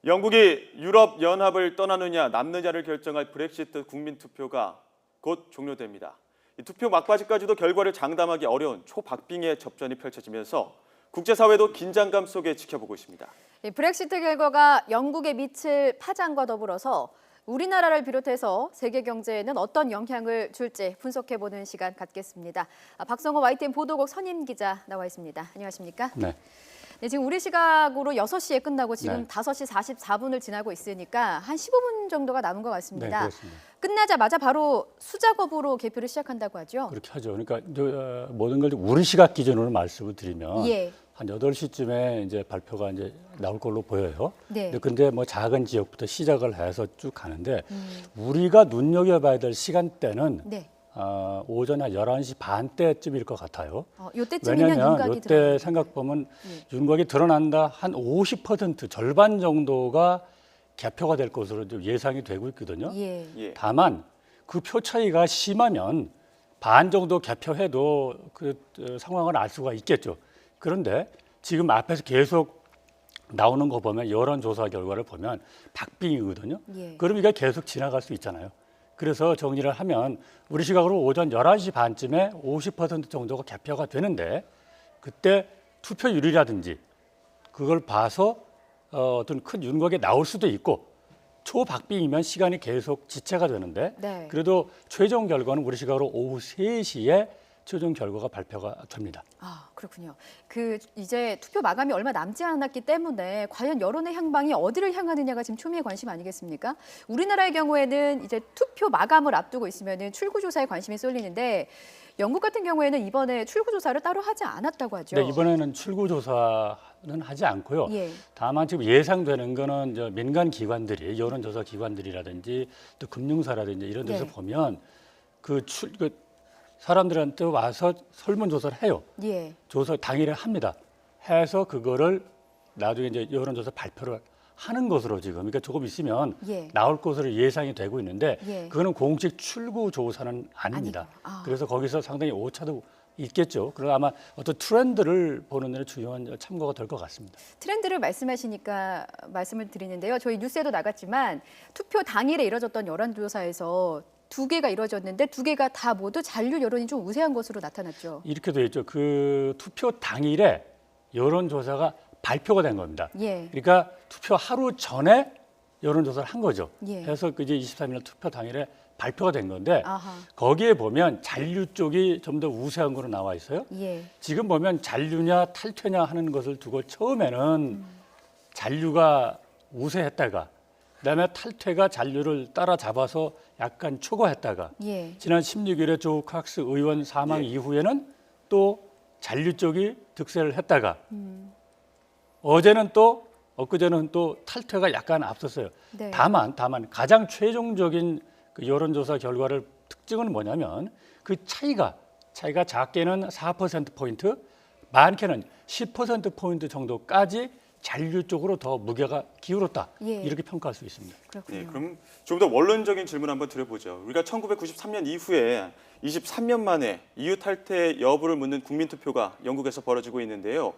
영국이 유럽 연합을 떠나느냐 남느냐를 결정할 브렉시트 국민투표가 곧 종료됩니다. 이 투표 막바지까지도 결과를 장담하기 어려운 초박빙의 접전이 펼쳐지면서 국제사회도 긴장감 속에 지켜보고 있습니다. 브렉시트 결과가 영국에 미칠 파장과 더불어서 우리나라를 비롯해서 세계 경제에는 어떤 영향을 줄지 분석해보는 시간 갖겠습니다. 박성호 YTN 보도국 선임 기자 나와 있습니다. 안녕하십니까? 네. 네, 지금 우리 시각으로 6시에 끝나고 지금 네. 5시 44분을 지나고 있으니까 한 15분 정도가 남은 것 같습니다. 네, 그렇습니다. 끝나자마자 바로 수작업으로 개표를 시작한다고 하죠? 그렇게 하죠. 그러니까 모든 걸 우리 시각 기준으로 말씀을 드리면 예. 한 8시쯤에 이제 발표가 이제 나올 걸로 보여요. 네. 근데 뭐 작은 지역부터 시작을 해서 쭉 가는데 우리가 눈여겨봐야 될 시간대는 네. 오전 한 11시 반 때쯤일 것 같아요. 요때쯤이면 왜냐하면 윤곽이 이때 드러나요. 생각 보면 윤곽이 드러난다 한 50% 절반 정도가 개표가 될 것으로 좀 예상이 되고 있거든요. 예. 예. 다만 그 표 차이가 심하면 반 정도 개표해도 그 상황을 알 수가 있겠죠. 그런데 지금 앞에서 계속 나오는 거 보면 여론조사 결과를 보면 박빙이거든요. 예. 그럼 이게 계속 지나갈 수 있잖아요. 그래서 정리를 하면 우리 시각으로 오전 11시 반쯤에 50% 정도가 개표가 되는데 그때 투표율이라든지 그걸 봐서 어떤 큰 윤곽이 나올 수도 있고 초박빙이면 시간이 계속 지체가 되는데 네. 그래도 최종 결과는 우리 시각으로 오후 3시에 최종 결과가 발표가 됩니다. 그렇군요. 이제 투표 마감이 얼마 남지 않았기 때문에 과연 여론의 향방이 어디를 향하느냐가 지금 초미의 관심 아니겠습니까? 우리나라의 경우에는 이제 투표 마감을 앞두고 있으면은 출구조사에 관심이 쏠리는데 영국 같은 경우에는 이번에 출구조사를 따로 하지 않았다고 하죠. 네, 이번에는 출구조사는 하지 않고요. 예. 다만 지금 예상되는 거는 이제 민간 기관들이 여론조사 기관들이라든지 또 금융사라든지 이런 데서 네. 보면 그 사람들한테 와서 설문조사를 해요. 예. 조사 당일에 합니다. 해서 그거를 나중에 이제 여론조사 발표를 하는 것으로 지금 그러니까 조금 있으면 예. 나올 것으로 예상이 되고 있는데 예. 그거는 공식 출구 조사는 아닙니다. 아니고. 그래서 거기서 상당히 오차도 있겠죠. 그래서 아마 어떤 트렌드를 보는 데는 중요한 참고가 될 것 같습니다. 트렌드를 말씀하시니까 말씀을 드리는데요. 저희 뉴스에도 나갔지만 투표 당일에 이뤄졌던 여론조사에서 2개가 이루어졌는데 2개가 다 모두 잔류 여론이 좀 우세한 것으로 나타났죠. 이렇게 돼 있죠. 그 투표 당일에 여론조사가 발표가 된 겁니다. 예. 그러니까 투표 하루 전에 여론조사를 한 거죠. 예. 그래서 이제 23일 투표 당일에 발표가 된 건데 아하. 거기에 보면 잔류 쪽이 좀 더 우세한 거로 나와 있어요. 예. 지금 보면 잔류냐 탈퇴냐 하는 것을 두고 처음에는 잔류가 우세했다가 그다음에 탈퇴가 잔류를 따라잡아서 약간 초과했다가 예. 지난 16일에 조 칵스 의원 사망 이후에는 또 잔류 쪽이 득세를 했다가 어제는 또 엊그제는 또 탈퇴가 약간 앞섰어요. 네. 다만 가장 최종적인 그 여론조사 결과를 특징은 뭐냐면 그 차이가 작게는 4% 포인트, 많게는 10% 포인트 정도까지 잔류 쪽으로 더 무게가 기울었다. 예. 이렇게 평가할 수 있습니다. 그렇군요. 네, 그럼 좀 더 원론적인 질문 한번 드려보죠. 우리가 1993년 이후에 23년 만에 EU 탈퇴 여부를 묻는 국민투표가 영국에서 벌어지고 있는데요.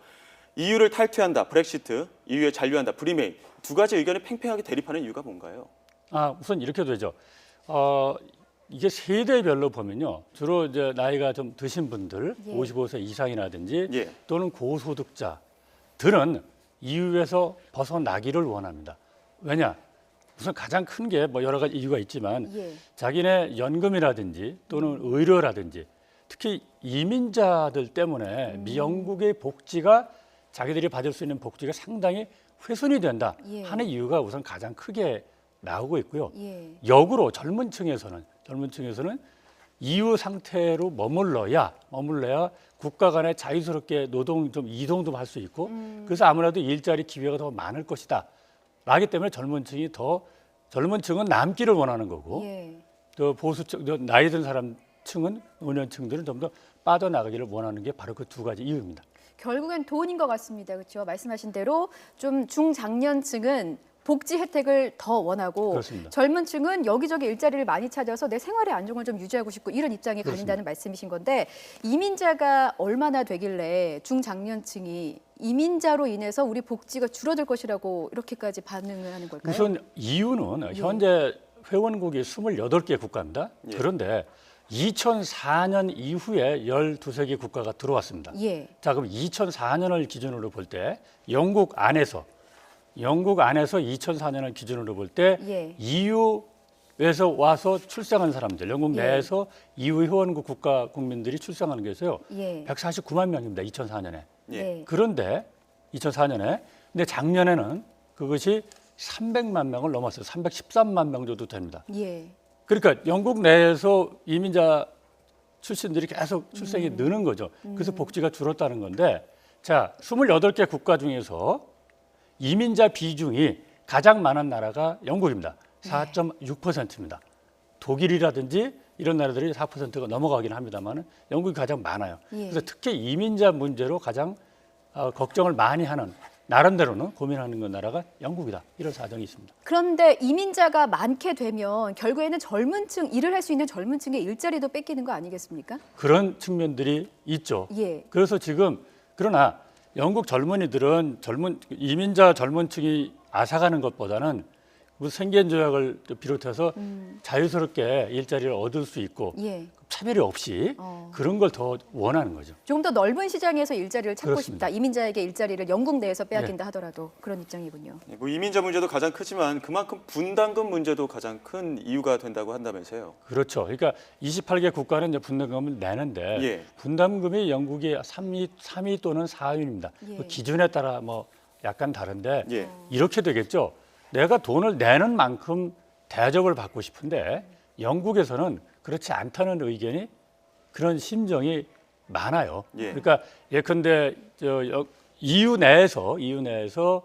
EU를 탈퇴한다, 브렉시트, EU에 잔류한다, 브리메인 두 가지 의견이 팽팽하게 대립하는 이유가 뭔가요? 우선 이렇게 되죠. 이게 세대별로 보면요. 주로 이제 나이가 좀 드신 분들, 예. 55세 이상이라든지 예. 또는 고소득자들은 EU에서 벗어나기를 원합니다. 왜냐? 우선 가장 큰 게 뭐 여러 가지 이유가 있지만 예. 자기네 연금이라든지 또는 의료라든지 특히 이민자들 때문에 미영국의 복지가 자기들이 받을 수 있는 복지가 상당히 훼손이 된다 예. 하는 이유가 우선 가장 크게 나오고 있고요. 예. 역으로 젊은 층에서는 EU 상태로 머물러야 국가 간에 자유스럽게 노동 좀 이동도 할 수 있고 그래서 아무래도 일자리 기회가 더 많을 것이다. 라기 때문에 젊은 층은 남기를 원하는 거고 예. 또 보수층, 나이 든 사람 층은 노년층들은 좀 더 빠져나가기를 원하는 게 바로 그 두 가지 이유입니다. 결국엔 돈인 것 같습니다. 그렇죠? 말씀하신 대로 좀 중장년층은 복지 혜택을 더 원하고 그렇습니다. 젊은 층은 여기저기 일자리를 많이 찾아서 내 생활의 안정을 좀 유지하고 싶고 이런 입장이 그렇습니다. 갈린다는 말씀이신 건데 이민자가 얼마나 되길래 중장년층이 이민자로 인해서 우리 복지가 줄어들 것이라고 이렇게까지 반응을 하는 걸까요? 우선 이유는 현재 회원국이 28개 국가입니다. 예. 그런데 2004년 이후에 12개 국가가 들어왔습니다. 예. 자, 그럼 2004년을 기준으로 볼 때 영국 안에서 2004년을 기준으로 볼 때 예. EU에서 와서 출생한 사람들, 영국 예. 내에서 EU 회원국 국가 국민들이 출생하는 게서요. 예. 149만 명입니다. 2004년에. 예. 그런데 2004년에 근데 작년에는 그것이 300만 명을 넘었어요. 313만 명 정도 됩니다. 예. 그러니까 영국 내에서 이민자 출신들이 계속 출생이 느는 거죠. 그래서 복지가 줄었다는 건데 자, 28개 국가 중에서 이민자 비중이 가장 많은 나라가 영국입니다. 4.6%입니다. 독일이라든지 이런 나라들이 4%가 넘어가긴 합니다만 영국이 가장 많아요. 예. 그래서 특히 이민자 문제로 가장 걱정을 많이 하는 나름대로는 고민하는 건 나라가 영국이다. 이런 사정이 있습니다. 그런데 이민자가 많게 되면 결국에는 젊은 층, 일을 할 수 있는 젊은 층의 일자리도 뺏기는 거 아니겠습니까? 그런 측면들이 있죠. 예. 그래서 지금 그러나 영국 젊은이들은 이민자 젊은층이 앗아가는 것보다는 생계인 조약을 비롯해서 자유스럽게 일자리를 얻을 수 있고 예. 차별이 없이 어. 그런 걸 더 원하는 거죠. 조금 더 넓은 시장에서 일자리를 찾고 그렇습니다. 싶다. 이민자에게 일자리를 영국 내에서 빼앗긴다 하더라도 그런 입장이군요. 예, 뭐 이민자 문제도 가장 크지만 그만큼 분담금 문제도 가장 큰 이유가 된다고 한다면서요. 그렇죠. 그러니까 28개 국가는 이제 분담금을 내는데 예. 분담금이 영국이 3위 또는 4위입니다. 예. 그 기준에 따라 뭐 약간 다른데 예. 이렇게 되겠죠. 내가 돈을 내는 만큼 대접을 받고 싶은데 영국에서는 그렇지 않다는 의견이 그런 심정이 많아요. 예. 그러니까 예컨대 EU 내에서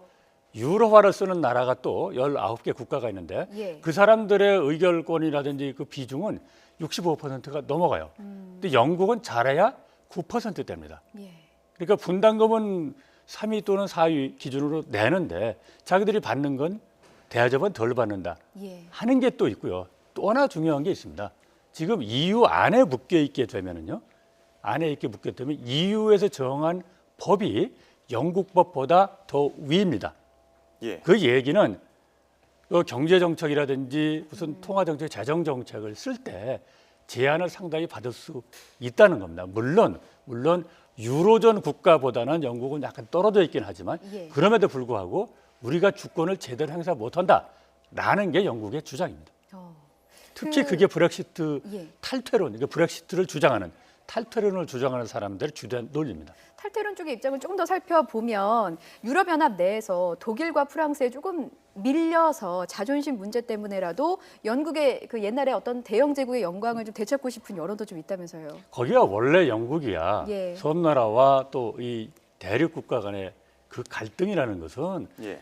유로화를 쓰는 나라가 또 19개 국가가 있는데 예. 그 사람들의 의결권이라든지 그 비중은 65%가 넘어가요. 근데 영국은 잘해야 9%대입니다. 예. 그러니까 분담금은 3위 또는 4위 기준으로 내는데 자기들이 받는 건 대접은 덜 받는다 예. 하는 게 또 있고요. 또 하나 중요한 게 있습니다. 지금 EU 안에 묶여 있게 되면은요. 안에 있게 묶여 되면 EU에서 정한 법이 영국 법보다 더 위입니다. 예. 그 얘기는 경제 정책이라든지 무슨 통화 정책, 재정 정책을 쓸 때 제한을 상당히 받을 수 있다는 겁니다. 물론 유로존 국가보다는 영국은 약간 떨어져 있긴 하지만 예. 그럼에도 불구하고 우리가 주권을 제대로 행사 못한다라는 게 영국의 주장입니다. 특히 그게 브렉시트 예. 탈퇴론, 그러니까 브렉시트를 주장하는 탈퇴론을 주장하는 사람들의 주된 논리입니다. 탈퇴론 쪽의 입장을 조금 더 살펴보면 유럽연합 내에서 독일과 프랑스에 조금 밀려서 자존심 문제 때문에라도 영국의 그 옛날에 어떤 대영 제국의 영광을 좀 되찾고 싶은 여론도 좀 있다면서요. 거기가 원래 영국이야. 예. 섬나라와 또 이 대륙 국가 간의 그 갈등이라는 것은 예.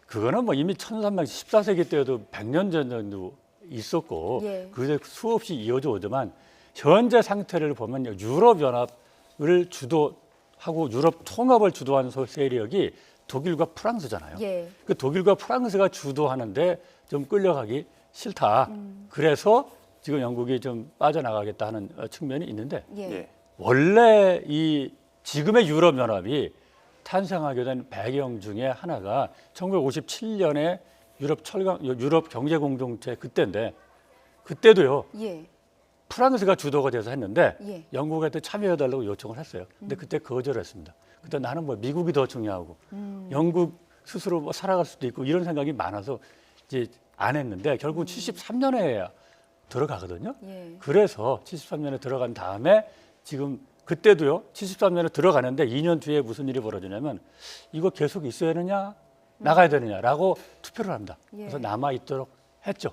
그거는 뭐 이미 14세기 때에도 100년 전도 있었고 예. 그게 수없이 이어져 오지만 현재 상태를 보면 유럽연합을 주도하고 유럽 통합을 주도하는 세력이 독일과 프랑스잖아요. 예. 그 독일과 프랑스가 주도하는데 좀 끌려가기 싫다. 그래서 지금 영국이 좀 빠져나가겠다 하는 측면이 있는데 예. 예. 원래 이 지금의 유럽연합이 탄생하게 된 배경 중에 하나가 1957년에 유럽 경제공동체 그때인데 그때도요. 예. 프랑스가 주도가 돼서 했는데 예. 영국한테 참여해달라고 요청을 했어요. 근데 그때 거절했습니다. 그때 나는 뭐 미국이 더 중요하고 영국 스스로 뭐 살아갈 수도 있고 이런 생각이 많아서 이제 안 했는데 결국 73년에 들어가거든요. 예. 그래서 73년에 들어간 다음에 지금 그때도요. 73년에 들어가는데 2년 뒤에 무슨 일이 벌어지냐면 이거 계속 있어야 되느냐 나가야 되느냐라고 투표를 합니다. 예. 그래서 남아 있도록 했죠.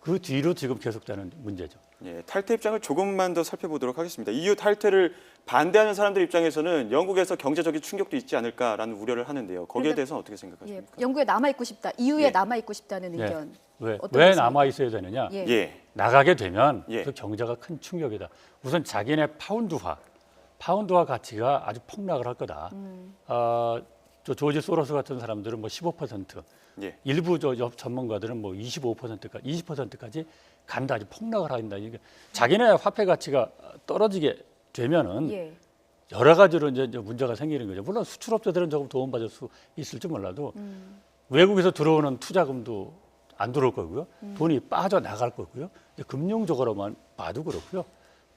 그 뒤로 지금 계속되는 문제죠. 예, 탈퇴 입장을 조금만 더 살펴보도록 하겠습니다. EU 탈퇴를 반대하는 사람들 입장에서는 영국에서 경제적인 충격도 있지 않을까라는 우려를 하는데요. 거기에 그러니까- 대해서는 어떻게 예. 생각하십니까? 영국에 남아 있고 싶다. EU에 예. 남아 있고 싶다는 예. 의견. 왜 어떻습니까? 남아 있어야 되느냐? 예. 예. 나가게 되면 예. 그 경제가 큰 충격이다. 우선 자기네 파운드화 가치가 아주 폭락을 할 거다. 저 조지 소로스 같은 사람들은 뭐 15%, 예. 일부 전문가들은 뭐 25%까지 20%까지 간다, 아주 폭락을 한다. 이게 자기네 화폐 가치가 떨어지게 되면은 예. 여러 가지로 이제 문제가 생기는 거죠. 물론 수출업자들은 조금 도움받을 수 있을지 몰라도 외국에서 들어오는 투자금도 안 들어올 거고요. 돈이 빠져나갈 거고요. 이제 금융적으로만 봐도 그렇고요.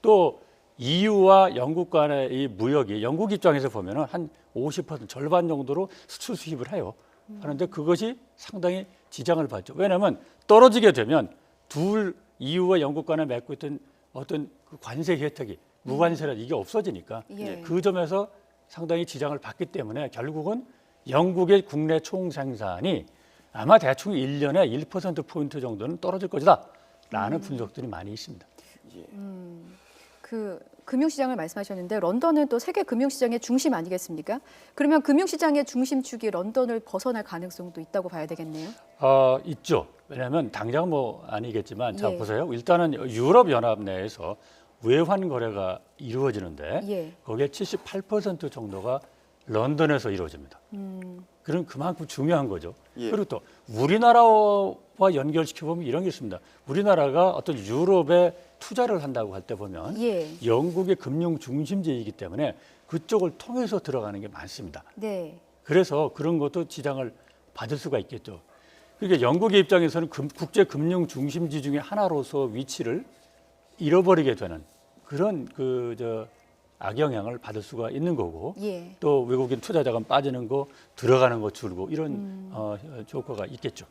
또 EU와 영국 간의 이 무역이 영국 입장에서 보면은 한 50% 절반 정도로 수출 수입을 해요. 하는데 그것이 상당히 지장을 받죠. 왜냐하면 떨어지게 되면 둘 EU와 영국 간에 맺고 있던 어떤 그 관세 혜택이 무관세라 이게 없어지니까 예. 그 점에서 상당히 지장을 받기 때문에 결국은 영국의 국내 총생산이 아마 대충 1년에 1%포인트 정도는 떨어질 것이다 라는 분석들이 많이 있습니다. 그 금융시장을 말씀하셨는데 런던은 또 세계 금융시장의 중심 아니겠습니까? 그러면 금융시장의 중심축이 런던을 벗어날 가능성도 있다고 봐야 되겠네요. 있죠. 왜냐하면 당장 뭐 아니겠지만 자 예. 보세요. 일단은 유럽 연합 내에서 외환 거래가 이루어지는데 예. 거기에 78% 정도가 런던에서 이루어집니다. 그럼 그만큼 중요한 거죠. 예. 그리고 또 우리나라와 연결시켜 보면 이런 게 있습니다. 우리나라가 어떤 유럽에 투자를 한다고 할 때 보면 예. 영국의 금융 중심지이기 때문에 그쪽을 통해서 들어가는 게 많습니다. 네. 그래서 그런 것도 지장을 받을 수가 있겠죠. 그러니까 영국의 입장에서는 국제 금융 중심지 중에 하나로서 위치를 잃어버리게 되는 그런 악영향을 받을 수가 있는 거고 예. 또 외국인 투자자가 빠지는 거 들어가는 거 줄고 이런 효과가 있겠죠.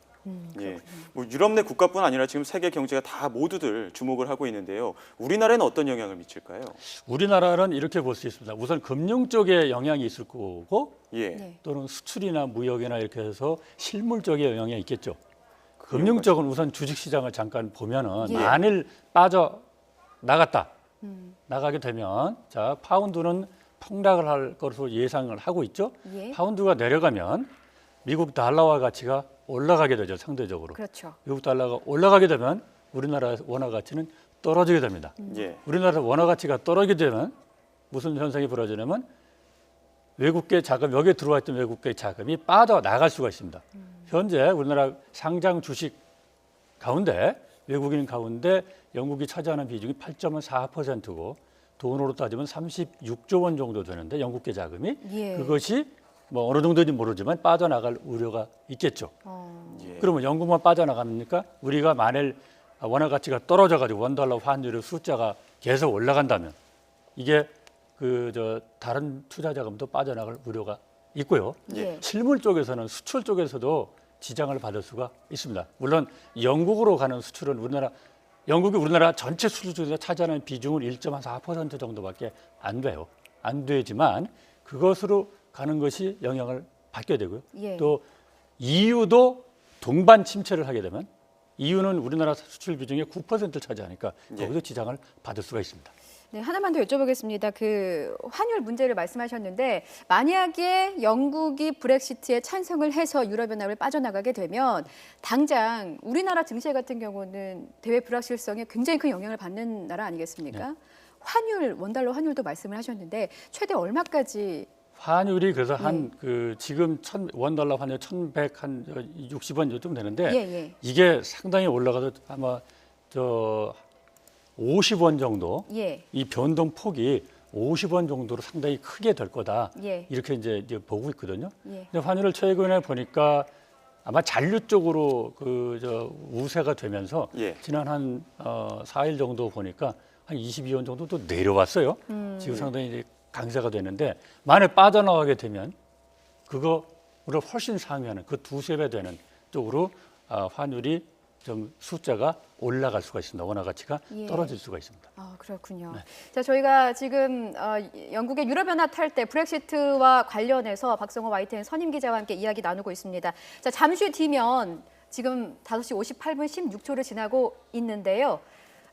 예. 뭐 유럽 내 국가뿐 아니라 지금 세계 경제가 다 모두들 주목을 하고 있는데요. 우리나라에는 어떤 영향을 미칠까요? 우리나라는 이렇게 볼 수 있습니다. 우선 금융 쪽에 영향이 있을 거고 예. 네. 또는 수출이나 무역이나 이렇게 해서 실물 쪽에 영향이 있겠죠. 금융 쪽은 우선 주식 시장을 잠깐 보면은 예. 만일 빠져 나갔다. 나가게 되면 자 파운드는 폭락을 할 것으로 예상을 하고 있죠. 예. 파운드가 내려가면 미국 달러화 가치가 올라가게 되죠. 상대적으로. 그렇죠. 미국 달러가 올라가게 되면 우리나라 원화 가치는 떨어지게 됩니다. 예. 우리나라 원화 가치가 떨어지게 되면 무슨 현상이 벌어지냐면 외국계 자금 여기에 들어와 있던 외국계 자금이 빠져나갈 수가 있습니다. 현재 우리나라 상장 주식 가운데 외국인 가운데 영국이 차지하는 비중이 8.4%고 돈으로 따지면 36조 원 정도 되는데 영국계 자금이 예. 그것이 뭐 어느 정도인지 모르지만 빠져나갈 우려가 있겠죠. 예. 그러면 영국만 빠져나갑니까? 우리가 만일 원화 가치가 떨어져가지고 원달러 환율의 숫자가 계속 올라간다면 이게 다른 투자 자금도 빠져나갈 우려가 있고요. 예. 실물 쪽에서는 수출 쪽에서도 지장을 받을 수가 있습니다. 물론 영국으로 가는 수출은 영국이 우리나라 전체 수출 중에서 차지하는 비중은 1.4% 정도밖에 안 돼요. 안 되지만 그것으로 가는 것이 영향을 받게 되고요. 예. 또 EU도 동반 침체를 하게 되면 EU는 우리나라 수출 비중의 9%를 차지하니까 예. 거기서 지장을 받을 수가 있습니다. 네, 하나만 더 여쭤보겠습니다. 그 환율 문제를 말씀하셨는데 만약에 영국이 브렉시트에 찬성을 해서 유럽연합을 빠져나가게 되면 당장 우리나라 증시 같은 경우는 대외 불확실성에 굉장히 큰 영향을 받는 나라 아니겠습니까? 네. 환율, 원달러 환율도 말씀을 하셨는데 최대 얼마까지? 환율이 그래서 지금 원달러 환율 1,160원 좀 되는데 예. 이게 상당히 올라가도 아마 50원 정도 예. 이 변동 폭이 50원 정도로 상당히 크게 될 거다. 예. 이렇게 이제 보고 있거든요. 예. 근데 환율을 최근에 보니까 아마 잔류 쪽으로 우세가 되면서 예. 지난 한 4일 정도 보니까 한 22원 정도 또 내려왔어요. 지금 상당히 이제 강세가 되는데 만약 빠져나가게 되면 그거를 훨씬 상회하는 그 두세 배 되는 쪽으로 환율이 좀 숫자가 올라갈 수가 있습니다. 원화 가치가 예. 떨어질 수가 있습니다. 아, 그렇군요. 네. 자, 저희가 지금 영국의 유럽연합 탈때 브렉시트와 관련해서 박성호 YTN 선임 기자와 함께 이야기 나누고 있습니다. 자, 잠시 뒤면 지금 5시 58분 16초를 지나고 있는데요.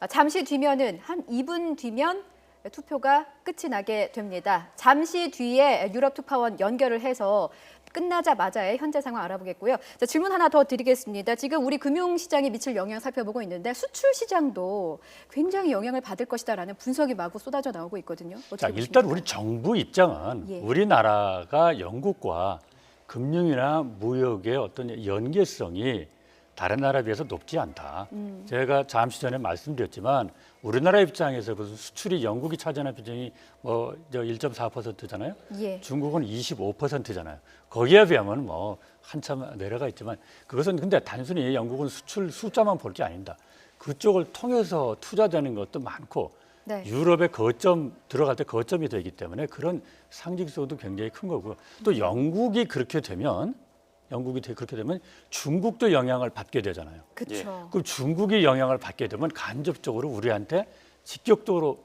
잠시 뒤면은 한 2분 뒤면 투표가 끝이 나게 됩니다. 잠시 뒤에 유럽 특파원 연결을 해서 끝나자마자의 현재 상황 알아보겠고요. 자, 질문 하나 더 드리겠습니다. 지금 우리 금융시장에 미칠 영향 살펴보고 있는데 수출 시장도 굉장히 영향을 받을 것이다라는 분석이 마구 쏟아져 나오고 있거든요. 어떻게 자, 보십니까? 일단 우리 정부 입장은 예. 우리나라가 영국과 금융이나 무역의 어떤 연계성이 다른 나라에 비해서 높지 않다. 제가 잠시 전에 말씀드렸지만 우리나라 입장에서 무슨 수출이 영국이 차지하는 비중이 뭐 1.4%잖아요. 예. 중국은 25%잖아요. 거기에 비하면 뭐 한참 내려가 있지만 그것은 근데 단순히 영국은 수출 숫자만 볼 게 아닙니다. 그쪽을 통해서 투자되는 것도 많고 네. 유럽의 거점 들어갈 때 거점이 되기 때문에 그런 상징성도 굉장히 큰 거고 또 영국이 그렇게 되면 중국도 영향을 받게 되잖아요. 그렇죠. 그럼 중국이 영향을 받게 되면 간접적으로 우리한테 직격적으로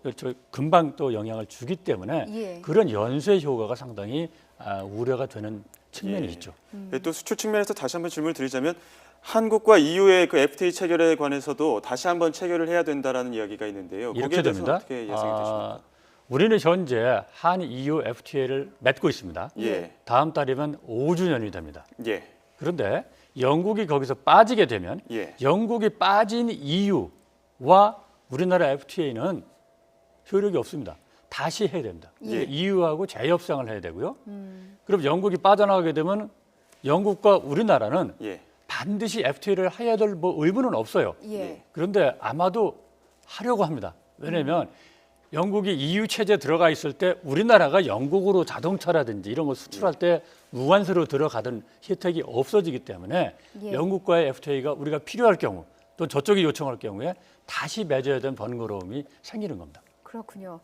금방 또 영향을 주기 때문에 예. 그런 연쇄 효과가 상당히 우려가 되는 측면이 예. 있죠. 네, 또 수출 측면에서 다시 한번 질문을 드리자면 한국과 EU의 그 FTA 체결에 관해서도 다시 한번 체결을 해야 된다라는 이야기가 있는데요. 거기에 이렇게 대해서 됩니다. 어떻게 예상이 되십니까? 우리는 현재 한 EU FTA를 맺고 있습니다. 예. 다음 달이면 5주년이 됩니다. 예. 그런데 영국이 거기서 빠지게 되면 예. 영국이 빠진 EU와 우리나라 FTA는 효력이 없습니다. 다시 해야 됩니다. 예. EU하고 재협상을 해야 되고요. 그럼 영국이 빠져나가게 되면 영국과 우리나라는 예. 반드시 FTA를 해야 될 뭐 의무는 없어요. 예. 그런데 아마도 하려고 합니다. 왜냐하면 영국이 EU 체제에 들어가 있을 때 우리나라가 영국으로 자동차라든지 이런 거 수출할 때 무관세로 들어가던 혜택이 없어지기 때문에 예. 영국과의 FTA가 우리가 필요할 경우 또 저쪽이 요청할 경우에 다시 맺어야 되는 번거로움이 생기는 겁니다. 그렇군요.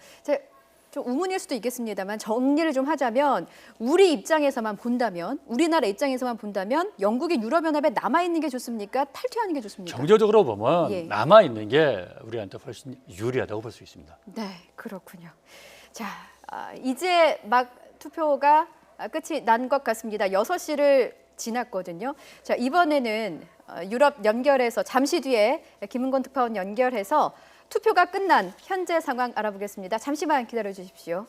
좀 우문일 수도 있겠습니다만 정리를 좀 하자면 우리 입장에서만 본다면 우리나라 입장에서만 본다면 영국이 유럽연합에 남아 있는 게 좋습니까? 탈퇴하는 게 좋습니까? 경제적으로 보면 예. 남아 있는 게 우리한테 훨씬 유리하다고 볼 수 있습니다. 네, 그렇군요. 자, 이제 막 투표가 끝이 난 것 같습니다. 6시를 지났거든요. 자, 이번에는 유럽 연결해서 잠시 뒤에 김은권 특파원 연결해서 투표가 끝난 현재 상황 알아보겠습니다. 잠시만 기다려 주십시오.